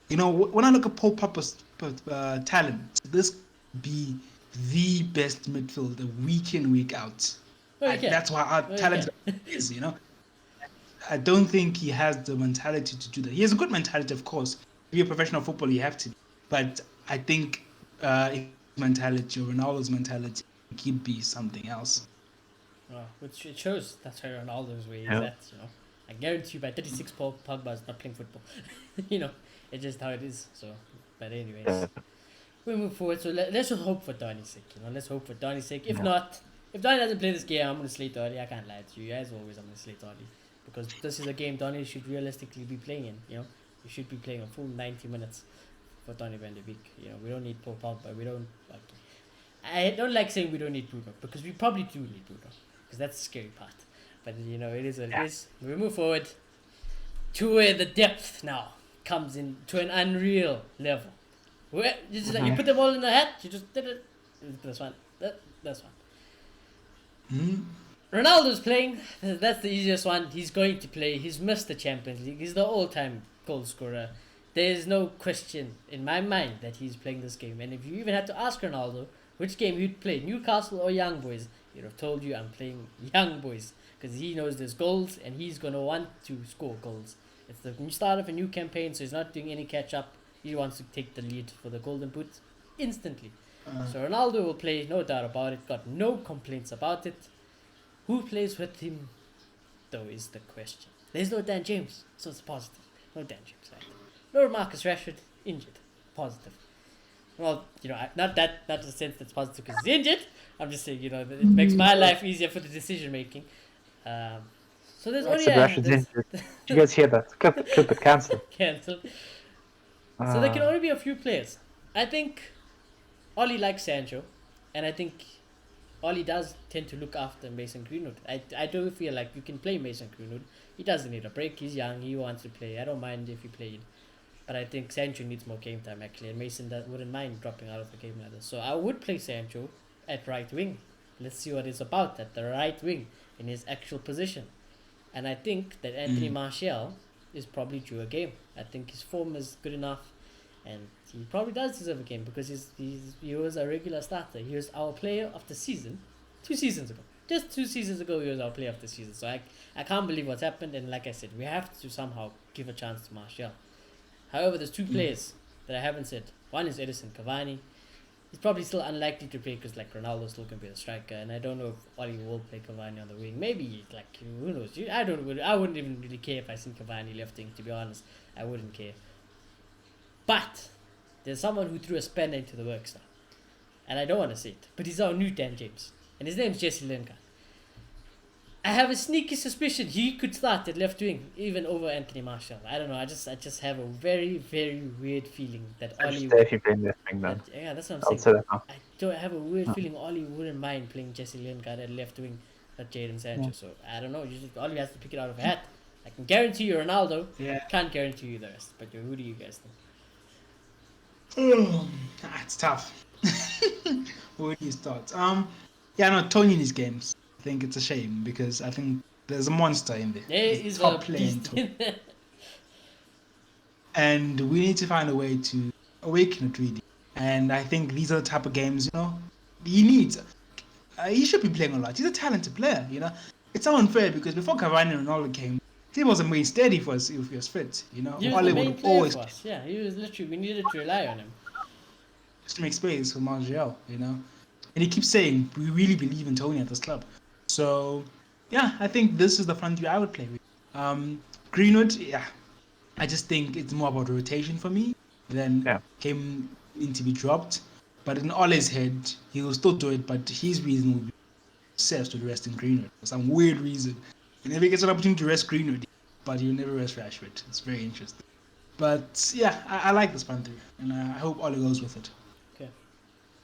when I look at Paul Pogba's talent, this be the best midfielder week in week out. Well, he can. That's why our Well, he talent can. is. I don't think he has the mentality to do that. He has a good mentality, of course. To be a professional footballer, you have to. But I think his mentality or Ronaldo's mentality, he'd be something else. Which it shows that's where Ronaldo's way is Yeah. at. I guarantee you by 36, Pogba is not playing football. It's just how it is. So, but anyways, Yeah. we move forward. So let's just hope for Donny's sake. Let's hope for Donny's sake. If Yeah. not, if Donny doesn't play this game, I'm gonna slate Donny. I can't lie to you. As always, I'm gonna slate Donny because this is a game Donny should realistically be playing in. He should be playing a full 90 minutes for Donny van de Beek. We don't need Paul Pogba. We don't. I don't like saying we don't need Bruno because we probably do need Bruno because that's the scary part. But it is what it is. We move forward to where the depth now comes in to an unreal level. Where you just you put them all in the hat. You just did it. This one. This one. Ronaldo's playing. That's the easiest one. He's going to play. He's missed the Champions League. He's the all-time goal scorer. There is no question in my mind that he's playing this game. And if you even had to ask Ronaldo which game he'd play, Newcastle or Young Boys, he'd have told you I'm playing Young Boys because he knows there's goals and he's going to want to score goals. It's the start of a new campaign, so he's not doing any catch-up. He wants to take the lead for the Golden Boot instantly. So Ronaldo will play, no doubt about it. Got no complaints about it. Who plays with him, though, is the question. There's no Dan James, so it's positive. No Dan James, right? No Marcus Rashford, injured. Positive. Well, not the sense that's positive because he's injured. I'm just saying, it makes my life easier for the decision making. So there's only Rashford's injured. Did you guys hear that? Clip it, cancel. cancel. So there can only be a few players. I think Ollie likes Sancho, and I think Ollie does tend to look after Mason Greenwood. I do feel like you can play Mason Greenwood. He doesn't need a break. He's young. He wants to play. I don't mind if he played. But I think Sancho needs more game time actually, and Mason wouldn't mind dropping out of the game either. So I would play Sancho at right wing. Let's see what it's about at the right wing in his actual position. And I think that Anthony Martial is probably due a game. I think his form is good enough, and he probably does deserve a game because he was a regular starter. He was our player of the season 2 seasons ago. Just 2 seasons ago, he was our player of the season. So I can't believe what's happened. And like I said, we have to somehow give a chance to Martial. However, there's 2 players that I haven't said. One is Edison Cavani. He's probably still unlikely to play because like Ronaldo still can be the striker, and I don't know if Oli will play Cavani on the wing. Maybe who knows? I wouldn't even really care if I see Cavani left wing. To be honest, I wouldn't care. But there's someone who threw a spanner into the works now, and I don't want to say it, but he's our new Dan James, and his name's Jesse Lingard. I have a sneaky suspicion he could start at left wing, even over Anthony Martial. I don't know. I just have a very, very weird feeling that Oli. If you play left wing, then Yeah, that's what I'm I'll saying. say that now. I don't have a weird feeling Oli wouldn't mind playing Jesse Lingard at left wing, not Jadon Sancho. So I don't know. Oli has to pick it out of a hat. I can guarantee you Ronaldo. Yeah. Can't guarantee you the rest. But who do you guys think? It's tough. Where do you start? Tony in his games. I think it's a shame because I think there's a monster in there. There He's is top a player in beast Tony. in there. and we need to find a way to awaken it really. And I think these are the type of games, he needs. He should be playing a lot. He's a talented player. It's so unfair because before Cavani and Ronaldo came, he wasn't main steady for us if he was fit. He was Ole the would main have player always for us. Yeah, he was literally. We needed to rely on him. just to make space for Martial. And he keeps saying we really believe in Tony at this club. So yeah, I think this is the front three I would play with. Greenwood, yeah, I just think it's more about rotation for me than him needing to be dropped. But in Ole's head, he will still do it, but his reason will be obsessed with resting Greenwood for some weird reason. He never gets an opportunity to rest Greenwood, but he'll never rest Rashford. It's very interesting. But yeah, I like this front three, and I hope Ole goes with it. Okay.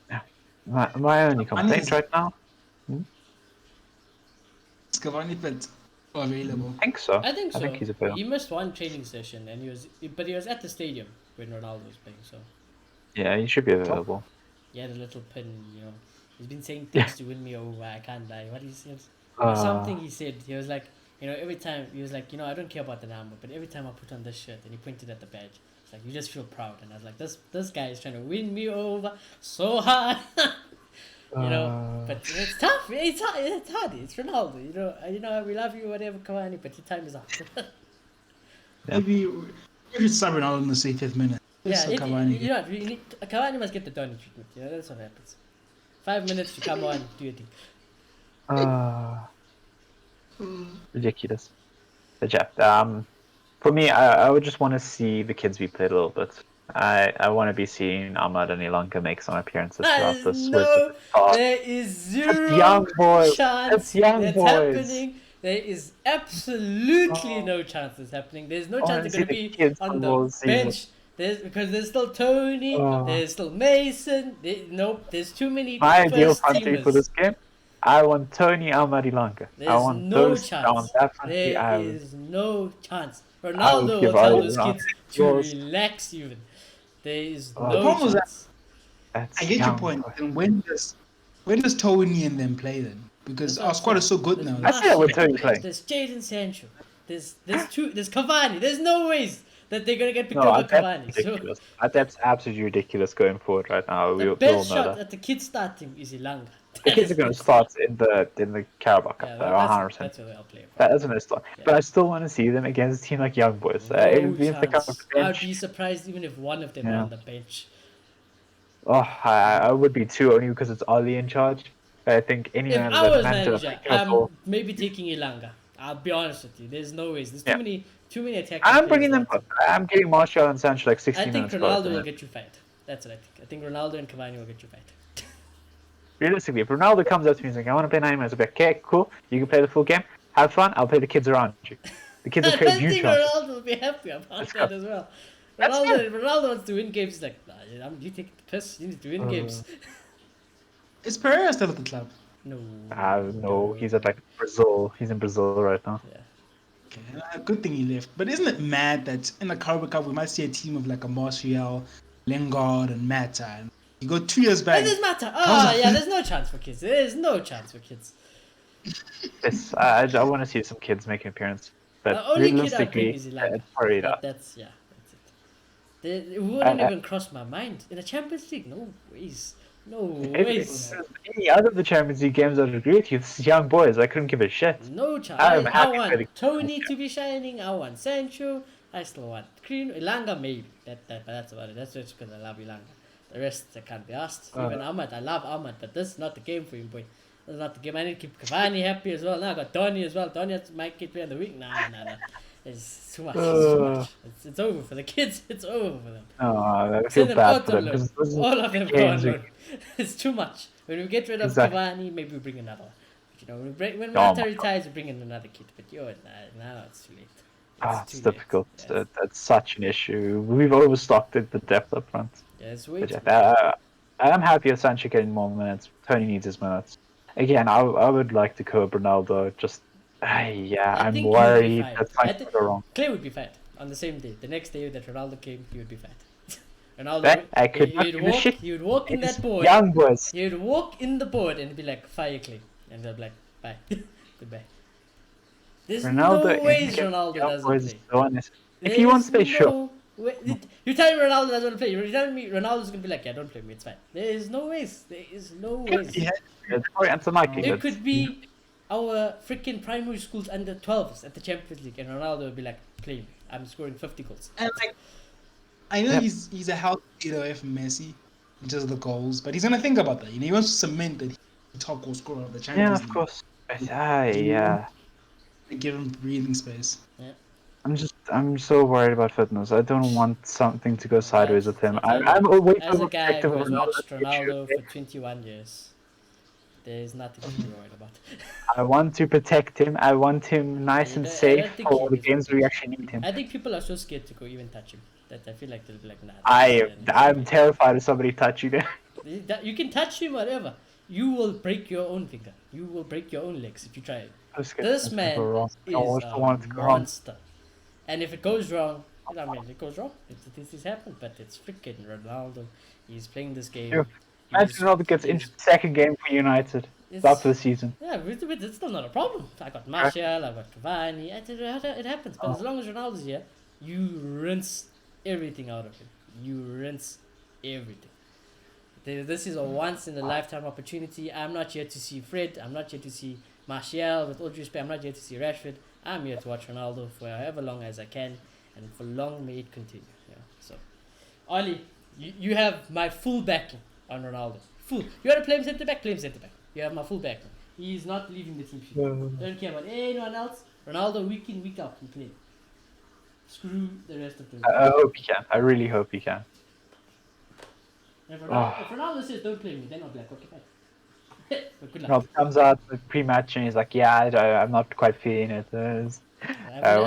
Yeah. My only complaint right now. Is Cavani fit available? I think so. I think so. I think he's available. He missed one training session, and he was at the stadium when Ronaldo was playing. So Yeah, he should be available. he had a little pin. He's been saying things to win me over. I can't lie. What he said, something he said. He was like, every time he was like, I don't care about the number, but every time I put on this shirt, and he pointed at the badge. It's like you just feel proud, and I was like, this guy is trying to win me over so hard. But it's tough. It's hard. It's Ronaldo. We love you, whatever, Cavani, but your time is up. Maybe we should start Ronaldo in the 65th minute. Cavani. Cavani must get the Donny treatment. That's what happens. 5 minutes to come on, do your thing. Ridiculous. But yeah, for me, I would just want to see the kids be played a little bit. I want to be seeing Ahmad and Ilanga make some appearances throughout this. There is zero chance that's happening. There is absolutely no chance that's happening. There's no chance they're going to be on the bench. Because there's still Tony, there's still Mason. There's too many. My ideal front three for this game. I want Tony, Ahmad, Ilanga. I want no those chance. on that front three. There is no chance. Ronaldo will tell those kids to relax even. There is no chance. I get your point. And when does Tony and them play then? Because our squad is so good now. I see that with Tony playing. There's Jadon Sancho. There's Cavani. There's no ways that they're gonna get picked up by Cavani. So that's absolutely ridiculous going forward right now. The best shot at the kids starting is Ilanga. The kids are going to start in the Carabao Cup. 100%. That's where they'll play. That isn't a start. Yeah. But I still want to see them against a team like Young Boys. If they come off the bench, I'd be surprised even if one of them are on the bench. Oh, I would be too, only because it's Ali in charge. I think any if I was manager, I'm maybe taking Ilanga. I'll be honest with you. There's no ways. There's too many attacks. I'm bringing them up. I'm getting Martial and Sancho like 16 minutes. I think Ronaldo will get you fired. That's what I think. I think Ronaldo and Cavani will get you fired. Realistically, if Ronaldo comes up to me and says, I want to play 90 minutes, I'll be like, okay, cool, you can play the full game, have fun, I'll play the kids around you. The kids will create huge chances. Ronaldo will be happy about that as well. Ronaldo wants to win games. He's like, you take the piss, you need to win games. Is Pereira still at the club? No. No, he's at like Brazil. He's in Brazil right now. Yeah. Okay, good thing he left. But isn't it mad that in the Carabao Cup we might see a team of like a Martial, Lingard, and Mata? And you go 2 years back. It doesn't matter. There's no chance for kids. There is no chance for kids. Yes, I want to see some kids make an appearance. But only realistically, kid it's probably not. That's it. It wouldn't even cross my mind. In the Champions League, no ways. No ways. Any other of the Champions League games, I'd agree with you. This is Young Boys. I couldn't give a shit. No chance. I'm I want Tony to be shining. I want Sancho. I still want Ilanga maybe. But that's about it. That's just because I love Ilanga. The rest I can't be asked. Even Ahmad, I love Ahmad, but this is not the game for him, boy. This is not the game. I need to keep Cavani happy as well. Now I got Donny as well. Donny might get play of the week. Nah. It's too much. It's too much. It's over for the kids. It's over for them. I feel bad for them. All of them gone. It's too much. When we get rid of Cavani, maybe we bring another one. When Mata retires, we bring in another kid. But now it's too late. It's difficult. Yes. That's such an issue. We've overstocked the depth up front. Yes, wait. I'm happy with Sancho getting more minutes. Tony needs his minutes. Again, I would like to co Ronaldo. I'm worried that something go wrong. Clay would be fine on the same day. The next day that Ronaldo came, he would be fine. Ronaldo, he would walk in that board. Young Boys. He would walk in the board and be like, fire Clay. And they'll be like, bye. Goodbye. There's no ways Ronaldo doesn't play. If he wants to play, sure. You're telling me Ronaldo doesn't want to play. You're telling me Ronaldo's gonna be like, yeah, don't play me. It's fine. There is no ways. There is no ways. Yeah. It's probably unlikely, It but could be our freaking primary schools under 12s at the Champions League, and Ronaldo would be like, play me. I'm scoring 50 goals. And like, I know Yep. he's a healthy lead away from Messi in terms of the goals, but he's gonna think about that. You know, he wants to cement that he's the top goal scorer of the yeah, Champions of League. course. Yeah. And give him breathing space. I'm so worried about fitness. I don't want something to go sideways with him. I'm way As too a guy protective who of has watched Ronaldo. Ronaldo for 21 years, there is nothing to be worried about. I want to protect him. I want him nice and I don't safe think for he the games needs where we actually need him. I think people are so scared to go even touch him that I feel like they'll be like, nah. I'm terrified of somebody touching him. You can touch him, whatever. You will break your own finger. You will break your own legs if you try it. This man is a monster. And if it goes wrong, I mean, it goes wrong. This has happened, but it's freaking Ronaldo. He's playing this game. Sure. Imagine Ronaldo gets injured second game for United. It's up for the season. Yeah, it's still not a problem. I got Martial, I got Cavani. It happens. But as long as Ronaldo's here, you rinse everything out of him. You rinse everything. This is a once in a lifetime opportunity. I'm not here to see Fred. I'm not here to see Martial. With all due respect, I'm not here to see Rashford. I'm here to watch Ronaldo for however long as I can, and for long may it continue. Yeah. So, Ollie, you have my full backing on Ronaldo. Full. You want to play him centre back? Play him centre back. You have my full backing. He's not leaving the team sheet. Don't care about anyone else. Ronaldo, week in, week out, can play. Screw the rest of the. I hope he can. I really hope he can. If Ronaldo says don't play me, then I'll be like, okay, fine. But good luck. Ronaldo comes out pre-match and he's like, "Yeah, I'm not quite feeling it." I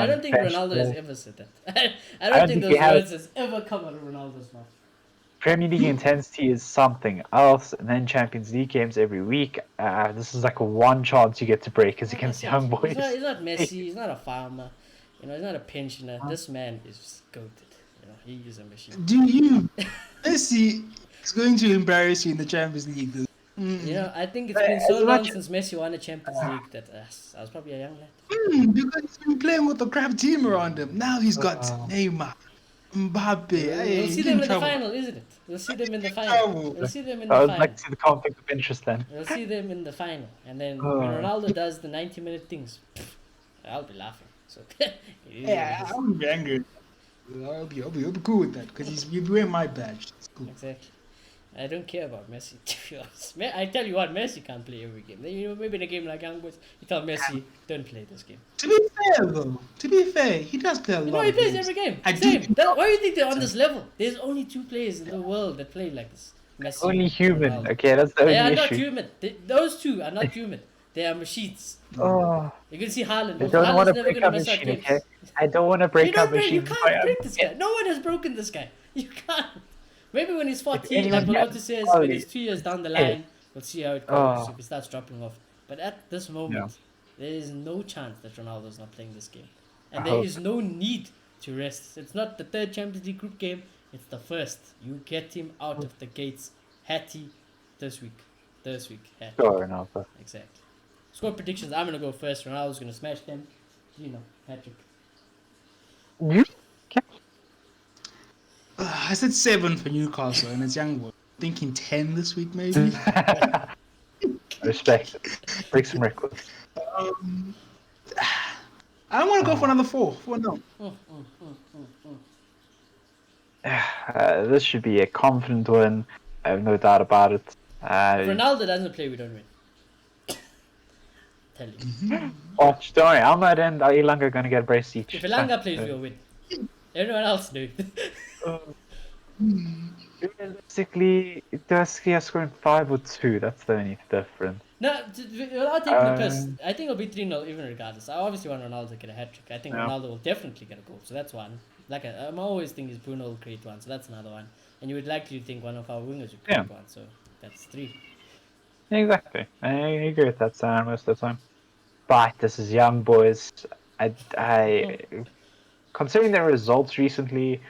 don't think Ronaldo has ever said that. I don't think those words has ever come out of Ronaldo's mouth. Premier League intensity is something else, and then Champions League games every week. This is like a one chance you get to break is against young boys. He's not Messi. He's not a farmer. You know, he's not a pensioner. This man is goated. You know, he is a machine. Do you? Messi is going to embarrass you in the Champions League. You know, I think it's been so long since Messi won a Champions League that I was probably a young lad. Because he's been playing with a crap team around him. Now he's got Neymar, Mbappe. We'll see them in the final, isn't it? We'll see them in the final. We'll see them in the I would final. like to see the conflict of interest then. We'll see them in the final. And then when Ronaldo does the 90-minute things, I'll be laughing. So Yeah, I'll be angry. I'll be cool with that because he's wearing my badge. It's cool. Exactly. I don't care about Messi. To be honest. I tell you what, Messi can't play every game. You know, maybe in a game like Young Boys, you tell Messi, don't play this game. To be fair, though, he does play a lot. You know, he plays every game. I Same. do. Why do you think they're on this level? There's only 2 players in the world that play like this. Messi, Only human. Ronaldo. Okay, that's the They are only not issue. human. Those 2 are not human. They are machines. Oh, You can see Haaland. I don't want Haaland's to never break going to up miss out machine. games. Okay, I don't want to break up You machine. can't break this guy. No one has broken this guy. You can't. Maybe when he's 14, anyone like Ronaldo gets says, quality. when he's 2 years down the line, we'll see how it goes Oh. if he starts dropping off. But at this moment, there is no chance that Ronaldo's not playing this game. And I there hope. is no need to rest. It's not the 3rd Champions League group game, it's the 1st. You get him out of the gates. Hattie this week. Hattie. Sure, no, but Exactly. Score predictions. I'm going to go first. Ronaldo's going to smash them. You know, hat-trick. you I said 7 for Newcastle, and it's young boy. Thinking 10 this week, maybe. respect it. Break some records. I don't want to go for another 4. 4-0. This should be a confident win. I have no doubt about it. If Ronaldo doesn't play, we don't win. Tell you. Watch, don't worry. Alma and Ilanga are going to get a brace each. If Elanga plays, we'll win. Everyone else do. Realistically, Dusky are scoring 5 or 2. That's the only difference. No, without taking the piss, I think it'll be 3-0 even regardless. I obviously want Ronaldo to get a hat-trick. I think Ronaldo will definitely get a goal, so that's one. Like I'm always thinking Bruno will create one, so that's another one. And you would likely think one of our wingers would create one, so that's 3. Exactly. I agree with that, most of the time. But this is young boys. I considering their results recently,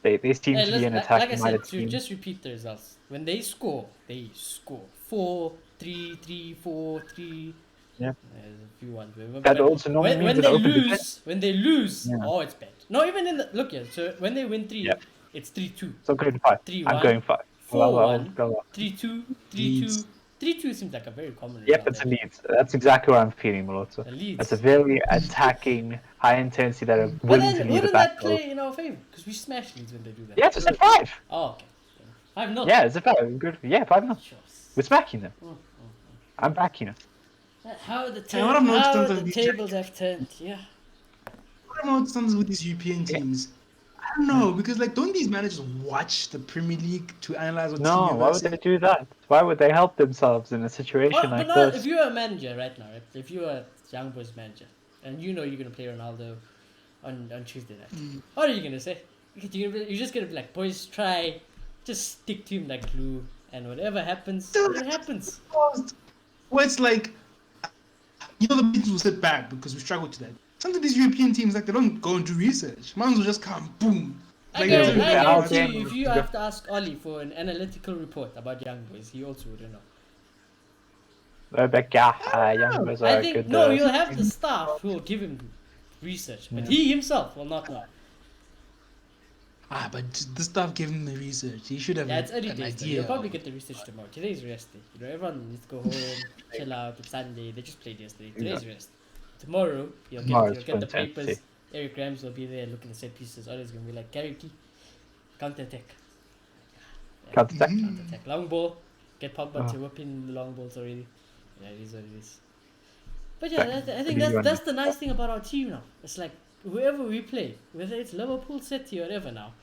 they seem to be an attacking minded team. To just repeat the results. When they score 4-3, 3-4, 3. Yeah. There's a few ones. But That also normally means an open defense. when they lose, Yeah. oh, it's bad. No, even in the look here. So when they win 3, Yeah. it's 3-2, So I'm going 5. 3-1, I'm going 5. 4-1, I'll- 3-2, 3-2. Leeds. 3-2 seems like a very common Yep, result. it's a Actually. Leeds. That's exactly what I'm feeling, Malotso. The Leeds. It's a very attacking, high intensity that are But willing to then, leave the wouldn't back that goal. play in our favor? Because we smash Leeds when they do that. Yes, it's a 5. Oh, okay. 5-0. Yeah, it's a 5. Good. Yeah, 5-0. Sure. We're smacking them. Mm, I'm backing them. How the, And what I've noticed how sometimes the these tables have turned. Yeah. What about sometimes with these European teams? I don't know, because like don't these managers watch the Premier League to analyze what team No, you're why would versing? they do that? Why would they help themselves in a situation But like not if this? you're a manager right now, right? If you're a young boys manager and you know you're gonna play Ronaldo on Tuesday night, what are you gonna say? You're just gonna be like, boys, try, just stick to him like glue, and whatever happens, it happens. Well, it's like the teams will sit back because we struggle to that. Sometimes these European teams like they don't go and do research. Mans will just come, boom. I Like, guarantee, it's I really guarantee bad. you, if you have to ask Ollie for an analytical report about young boys, he also wouldn't know. Rebecca, young boys are I think good. no, you'll have the staff who will give him research, but he himself will not know. But the staff gave him the research. He should have Yeah, it's early an days. Though. idea. You'll probably get the research tomorrow. Today's rest day. You know, everyone needs to go home, chill out. It's Sunday. They just played yesterday. Today's rest. Tomorrow, Tomorrow you'll get the it's fantastic. papers. Eric Rams will be there looking at set pieces. Others gonna be like, carry key, counter attack. Counter attack. Counter attack. Long ball. Get Pogba to whip in the long balls already. Yeah, it is what it is. But yeah, I think that's the nice thing about our team now. It's like whoever we play, whether it's Liverpool, City, or whatever now,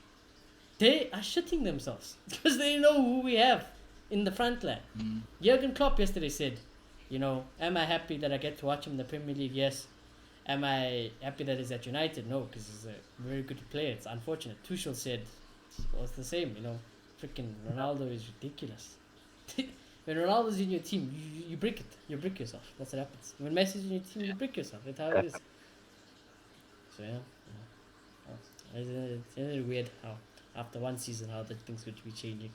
they are shitting themselves because they know who we have in the front line. Jurgen Klopp yesterday said, you know, am I happy that I get to watch him in the Premier League? Yes. Am I happy that he's at United? No, because he's a very good player. It's unfortunate. Tuchel said, well, it's the same, you know. Freaking Ronaldo is ridiculous. When Ronaldo's in your team, you break it. You break yourself. That's what happens. When Messi's in your team, you break yourself. That's how it is. So yeah. Isn't it weird how after one season how that things could be changing?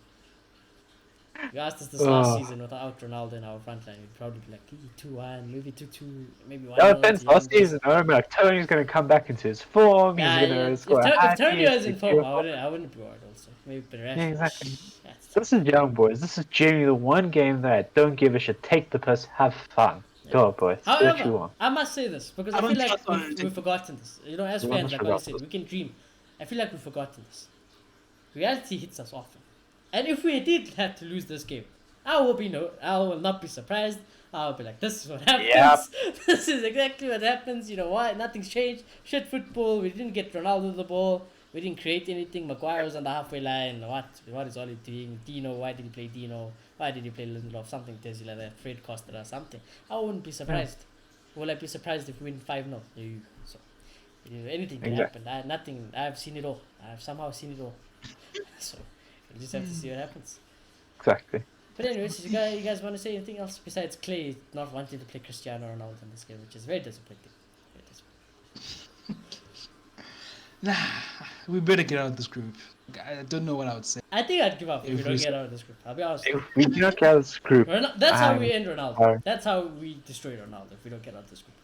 You asked us this last season without Ronaldo in our front line, we'd probably be like 2-1, maybe 2-2, maybe 1-0. No offense, last season, I remember like Tony's going to come back into his form. He's going to score a hat. If Tony was in form, I wouldn't be worried also. Maybe Perez. Yeah, exactly. This is young boys. This is genuinely the one game that I don't give a shit. Take the piss, have fun. Go, boys. Do what you However, want. I must say this because I feel like we've forgotten this. You know, as fans, like I said, we can dream. I feel like we've forgotten this. Reality hits us often. And if we did have to lose this game, I will not be surprised. I'll be like, this is what happens. Yep. This is exactly what happens. You know why? Nothing's changed. Shit football. We didn't get Ronaldo the ball. We didn't create anything. Maguire was on the halfway line. What is Ollie doing? Dino, why did he play Dino? Why did he play Lindelof? Something dizzy like that. Fred Costa or something. I wouldn't be surprised. Will I be surprised if we win 5-0? No. So, anything can happen. I've seen it all. I've somehow seen it all. So, we just have to see what happens. Exactly. But anyways, you guys want to say anything else besides Clay not wanting to play Cristiano Ronaldo in this game, which is very disappointing. Nah, we better get out of this group. I don't know what I would say. I think I'd give up if we don't get out of this group. I'll be honest. If we do not get out of this group, That's how we end Ronaldo. That's how we destroy Ronaldo if we don't get out of this group.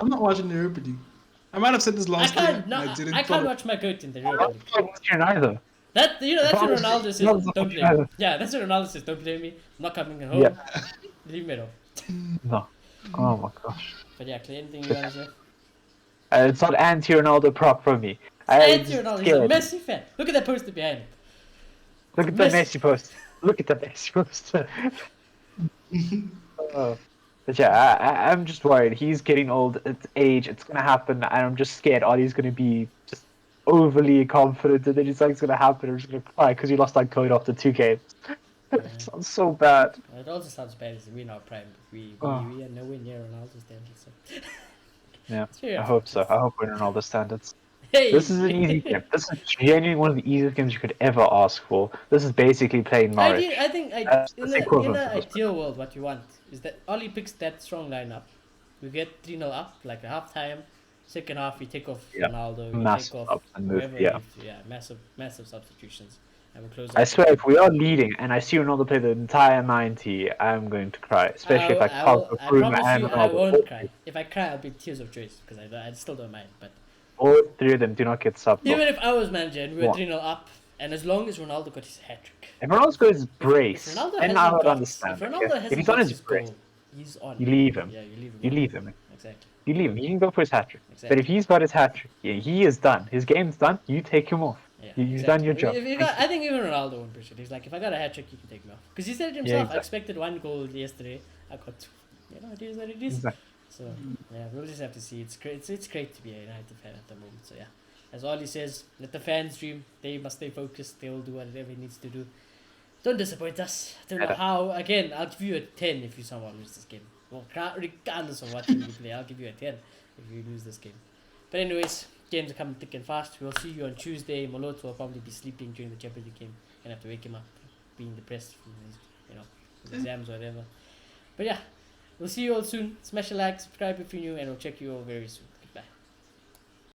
I'm not watching the Europa League. I might have said this last year. I can't watch my goat in the Europa League. I'm not watching either. That's what Ronaldo says. Don't blame me. Yeah, that's what Ronaldo says. Don't blame me. I'm not coming home. Yeah. Leave me alone. No. Oh my gosh. But yeah, Clay, anything you want to say? It's not anti-Ronaldo prop from me. Ronaldo. He's a Messi fan. Look at that poster behind him. Look at the Messi post. Look at the Messi post. But yeah, I'm just worried. He's getting old. It's age. It's gonna happen, and I'm just scared. Ollie's gonna be just overly confident, and then he's like, "It's gonna happen." I'm just gonna cry because he lost like code after 2 games. It sounds so bad. It also sounds bad as we in our prime. We are nowhere near Ronaldo's standards. So. Yeah, I hope so. I hope we're in all the standards. Hey. This is an easy game. This is genuinely one of the easiest games you could ever ask for. This is basically playing Norwich. I think in the ideal world, what you want is that Ollie picks that strong lineup. We get 3-0 up, like a half time. Second half, we take off Ronaldo. We Massive take off ups and moves, whoever. Massive substitutions. I will close. I out. swear, if we are leading and I see Ronaldo play the entire 90, I'm going to cry. Especially if I pass with I Bruno promise and you, I Ronaldo. won't cry. If I cry, I'll be tears of joy because I still don't mind. But All three of them do not get subbed even off. if I was manager and we were What? 3-0 up, and as long as Ronaldo got his hat trick, If Ronaldo goes if brace, Ronaldo then I hasn't would got, understand. if Okay? Ronaldo If hasn't he's on got his his brace, goal, he's on. you leave him. Yeah, you leave him. You leave him. Exactly. You leave him. He can go for his hat trick. But Exactly. if he's got his hat trick, yeah, he is done. His game's done. You take him off. Yeah, You've exactly. done your job. I think even Ronaldo won't push it. He's like, if I got a hat trick, you can take me off. Because he said it himself. exactly. I expected 1 goal yesterday. I got 2. You know, it is what it is. Exactly. So yeah, we'll just have to see. It's great. It's great to be a United fan at the moment. So yeah, as Ollie says, let the fans dream. They must stay focused. They will do whatever it needs to do. Don't disappoint us. I don't know how. Again, I'll give you a 10 if you somehow lose this game. Well, regardless of what team you play, I'll give you a 10 if you lose this game. But anyways, games are coming thick and fast. We'll see you on Tuesday. Moloto will probably be sleeping during the Champions League game. Gonna have to wake him up, being depressed from his, exams or whatever. But yeah, we'll see you all soon. Smash a like, subscribe if you're new, and we'll check you all very soon.